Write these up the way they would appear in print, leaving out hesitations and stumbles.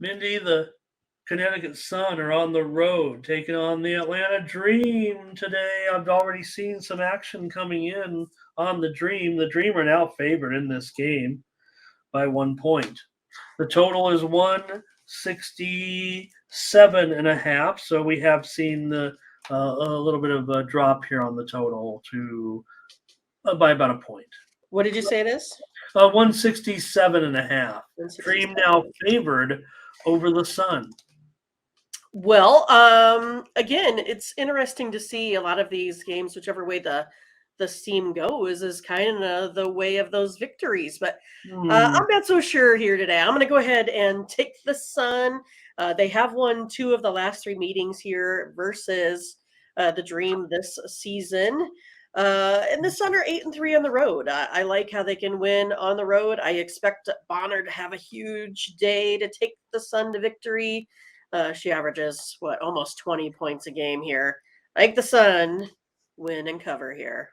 Mindy, the Connecticut Sun are on the road taking on the Atlanta Dream today. I've already seen some action coming in on the Dream. The Dream are now favored in this game by 1 point. The total is 167.5. So we have seen a little bit of a drop here on the total to by about a point. What did you say this? 167.5. Dream now favored over the Sun. Well, again, it's interesting to see a lot of these games, whichever way the steam goes, is kind of the way of those victories. But I'm not so sure here today. I'm going to go ahead and take the Sun. They have won 2 of the last 3 meetings here versus the Dream this season. And the Sun are 8-3 on the road. I like how they can win on the road. I expect Bonner to have a huge day to take the Sun to victory. She averages almost 20 points a game here. I think the Sun win and cover here.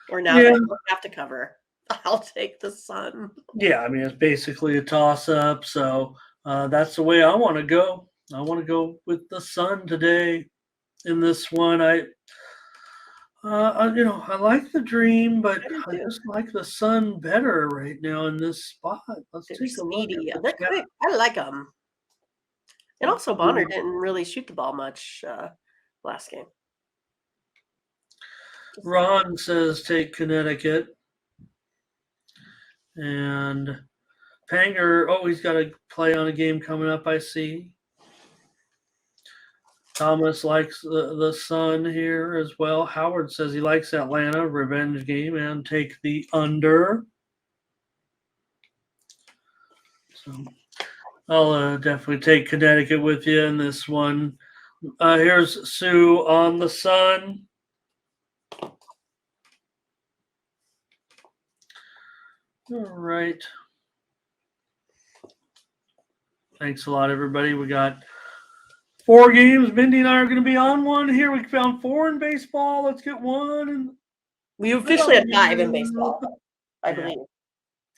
Or now they don't have to cover. I'll take the Sun. Yeah, I mean, it's basically a toss-up. So that's the way I want to go. I want to go with the Sun today in this one. I like the Dream, but I just like the Sun better right now in this spot. Let's take a look. They're quick. I like them. And also, Bonner didn't really shoot the ball much last game. Ron says take Connecticut. And Panger, he's got to play on a game coming up, I see. Thomas likes the Sun here as well. Howard says he likes Atlanta, revenge game, and take the under. So I'll definitely take Connecticut with you in this one. Here's Sue on the Sun. All right. Thanks a lot, everybody. We got 4 games. Mindy and I are going to be on one here. We found 4 in baseball. Let's get 1. We officially had 5 in baseball, I believe.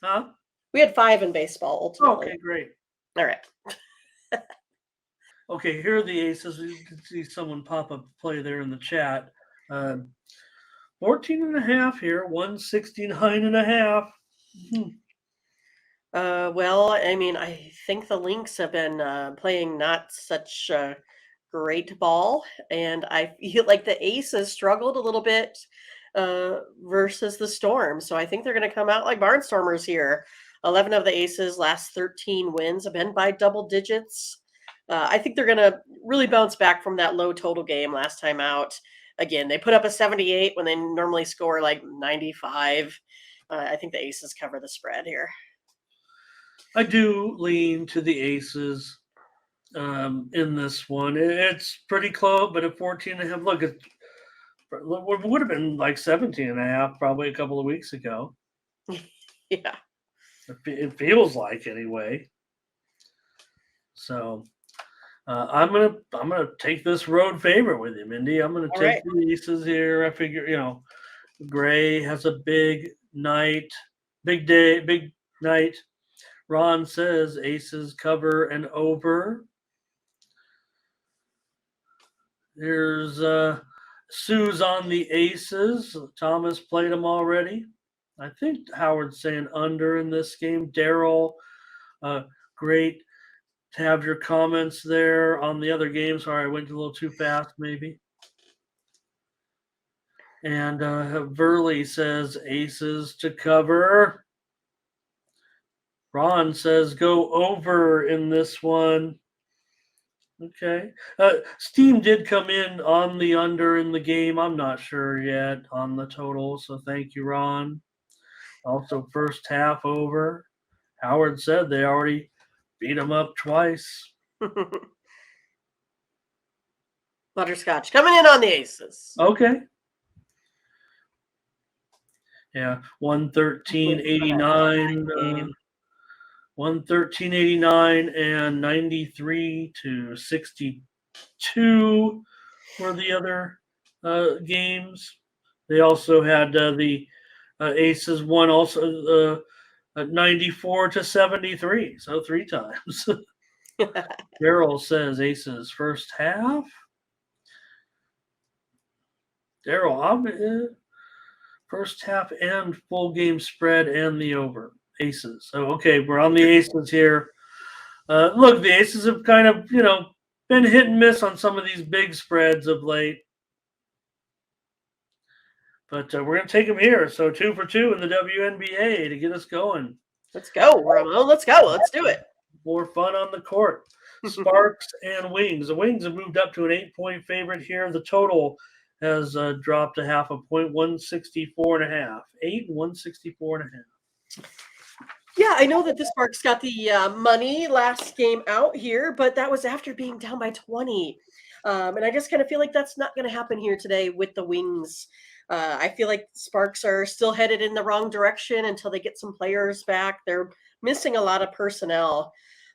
Huh? We had 5 in baseball, ultimately. Okay, great. All right. Okay, here are the aces. You can see someone pop up play there in the chat. 14.5 here, 169.5. Well, I mean, I think the Lynx have been playing not such great ball, and I feel like the Aces struggled a little bit versus the Storm. So I think they're going to come out like barnstormers here. 11 of the Aces' last 13 wins have been by double digits. I think they're going to really bounce back from that low total game last time out. Again, they put up a 78 when they normally score like 95. I think the Aces cover the spread here. I do lean to the Aces in this one. It's pretty close, but at 14.5, look, it would have been like 17.5 probably a couple of weeks ago. Yeah. It feels like anyway. So I'm gonna take this road favorite with you, Mindy. I'm gonna take the Aces here. I figure Gray has a big night. Ron says Aces cover and over. There's Sue's on the Aces. Thomas played them already. I think Howard's saying under in this game. Daryl, great to have your comments there on the other game. Sorry, I went a little too fast maybe. And Verley says Aces to cover. Ron says go over in this one. Okay. Steam did come in on the under in the game. I'm not sure yet on the total, so thank you, Ron. Also, first half over. Howard said they already beat them up twice. Butterscotch coming in on the Aces. Okay. Yeah, 113.89. 113.89 and 93-62 were the other games. They also had the Aces won also at 94-73, so 3 times. Daryl says Aces first half. Daryl, first half and full game spread and the over. Aces. So, okay, we're on the Aces here. Look, the Aces have kind of, been hit and miss on some of these big spreads of late. But we're going to take them here. So 2 for 2 in the WNBA to get us going. Let's go, Ramon. Let's go. Let's do it. More fun on the court. Sparks and Wings. The Wings have moved up to an 8-point favorite here. The total has dropped a half a point, 164.5. 164.5. Yeah, I know that the Sparks got the money last game out here, but that was after being down by 20. And I just kind of feel like that's not going to happen here today with the Wings. I feel like Sparks are still headed in the wrong direction until they get some players back. They're missing a lot of personnel.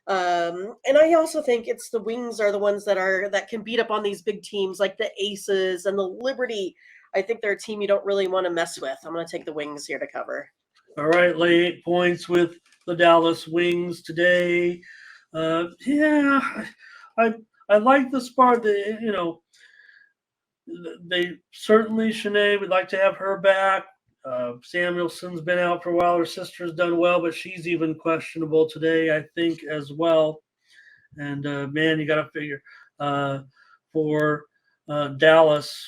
And I also think it's the Wings are the ones that can beat up on these big teams like the Aces and the Liberty. I think they're a team you don't really want to mess with. I'm going to take the Wings here to cover. All right, lay 8 points with the Dallas Wings today. Yeah, I like the Spark. They certainly, Shanae, would like to have her back. Samuelson's been out for a while. Her sister's done well, but she's even questionable today, I think, as well. And, man, you got to figure for Dallas,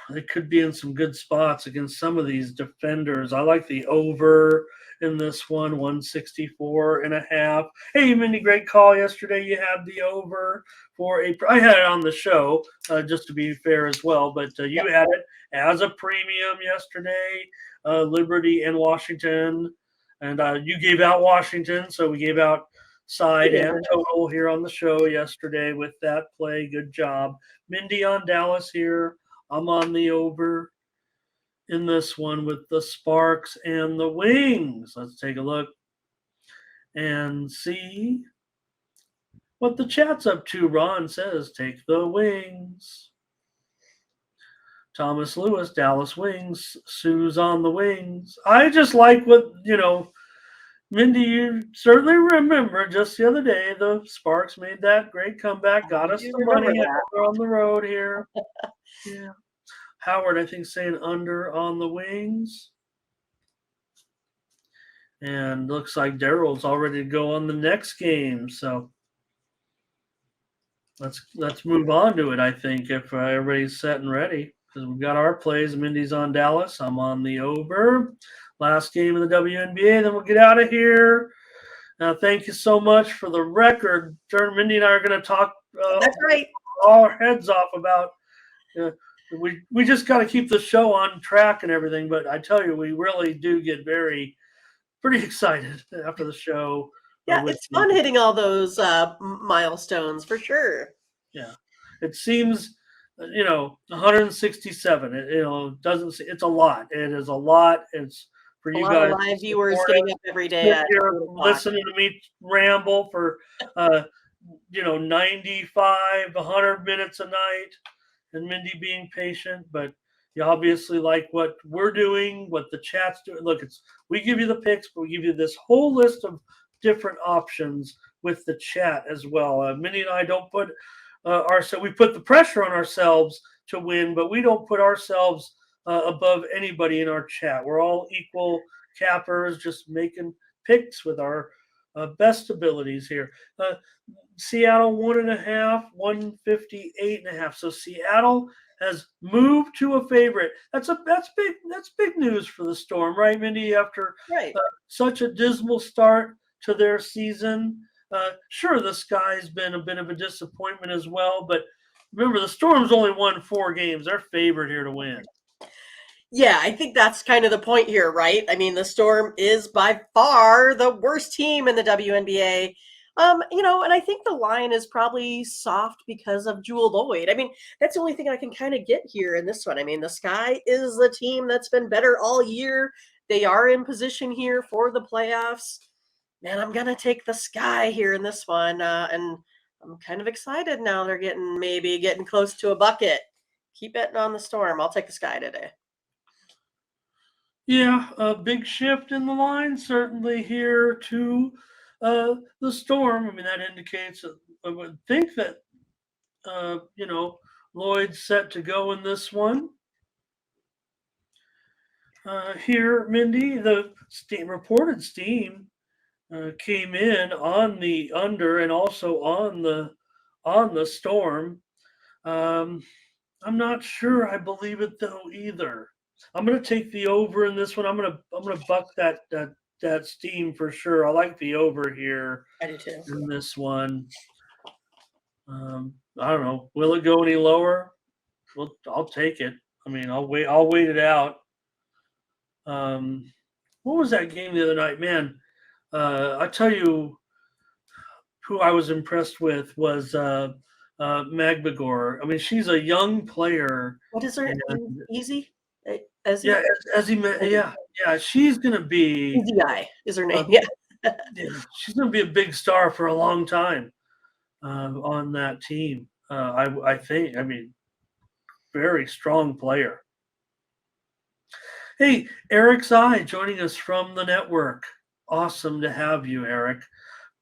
they could be in some good spots against some of these defenders. I like the over in this one, 164.5. Hey, Mindy, great call yesterday. You had the over I had it on the show, just to be fair as well, but you had it as a premium yesterday, Liberty and Washington. And you gave out Washington, so we gave out side and total here on the show yesterday with that play. Good job. Mindy on Dallas here. I'm on the over in this one with the Sparks and the Wings. Let's take a look and see what the chat's up to. Ron says, take the Wings. Thomas Lewis, Dallas Wings. Sue's on the Wings. I just like what, Mindy, you certainly remember just the other day, the Sparks made that great comeback, got us the money on the road here. Yeah. Howard, I think, saying under on the Wings. And looks like Daryl's all ready to go on the next game. So let's move on to it, I think, if everybody's set and ready. Because we've got our plays. Mindy's on Dallas. I'm on the over. Last game of the WNBA. Then we'll get out of here. Thank you so much for the record. Mindy and I are going to talk That's right. all our heads off about we just got to keep the show on track and everything. But I tell you, we really do get pretty excited after the show. Yeah, it's fun hitting all those milestones for sure. Yeah, it seems 167. Doesn't. It's a lot. It is a lot. It's for you guys. Of live viewers getting up every day. Listening to me ramble for 95, 100 minutes a night, and Mindy being patient, but you obviously like what we're doing, what the chat's doing. Look, we give you the picks, but we give you this whole list of different options with the chat as well. Mindy and I don't put we put the pressure on ourselves to win, but we don't put ourselves above anybody in our chat. We're all equal cappers, just making picks with our best abilities here. Seattle 1.5, 158.5. So Seattle has moved to a favorite. That's big news for the Storm, right, Mindy? After such a dismal start to their season, sure, the Sky's been a bit of a disappointment as well. But remember, the Storm's only won 4 games. They're favored here to win. Yeah, I think that's kind of the point here, right? I mean, the Storm is by far the worst team in the WNBA. And I think the line is probably soft because of Jewel Lloyd. I mean, that's the only thing I can kind of get here in this one. I mean, the Sky is the team that's been better all year. They are in position here for the playoffs. Man, I'm going to take the Sky here in this one. And I'm kind of excited now. They're getting close to a bucket. Keep betting on the Storm. I'll take the Sky today. Yeah, a big shift in the line certainly here to the Storm. I mean, that indicates that I would think that Lloyd's set to go in this one. Here, Mindy, the reported steam came in on the under and also on the Storm. Um, I'm not sure I believe it though either. I'm gonna take the over in this one. I'm gonna buck that steam for sure. I like the over here I do too. in this one. I don't know. Will it go any lower? Well, I'll take it. I mean, I'll wait. I'll wait it out. Um, what was that game the other night, man? I tell you, who I was impressed with was Magbagor. I mean, she's a young player, What is her and easy? As yeah, yeah, she's gonna be Easy Eye is her a, name. Yeah. yeah, she's gonna be a big star for a long time on that team. I think. I mean, very strong player. Hey, Eric's Eye joining us from the network. Awesome to have you, Eric.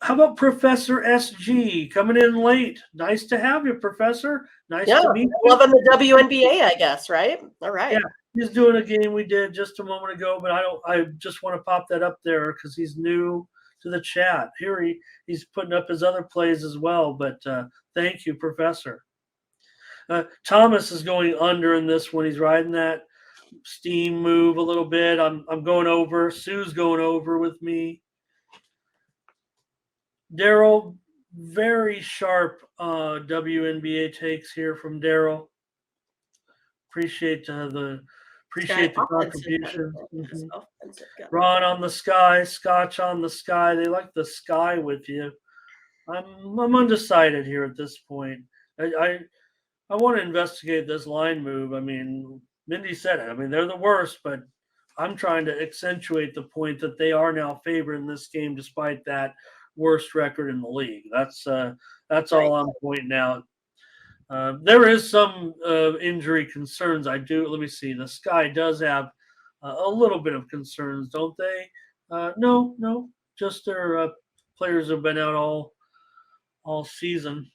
How about Professor SG coming in late? Nice to have you, Professor. Nice Yeah. to meet you. Loving the WNBA, I guess, right? All right. Yeah, he's doing a game we did just a moment ago, but I just want to pop that up there because he's new to the chat. Here he's putting up his other plays as well. But thank you, Professor. Thomas is going under in this one. He's riding that steam move a little bit. I'm going over. Sue's going over with me. Daryl, very sharp WNBA takes here from Daryl. Appreciate appreciate the contribution. Ron on the sky, Scotch on the sky. They like the sky with you. I'm undecided here at this point. I want to investigate this line move. I mean, Mindy said it. I mean, they're the worst, but I'm trying to accentuate the point that they are now favored in this game despite that worst record in the league. That's all I'm pointing out. There is some injury concerns. I do. Let me see. The Sky does have a little bit of concerns, don't they? No. Just their players have been out all season.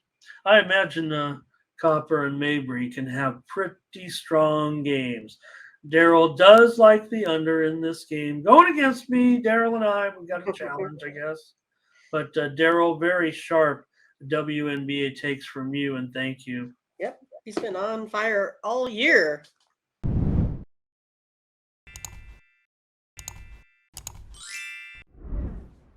I imagine Copper and Mabry can have pretty strong games. Daryl does like the under in this game. Going against me, Daryl and we've got a challenge, I guess. But Daryl, very sharp WNBA takes from you, and thank you. Yep, he's been on fire all year.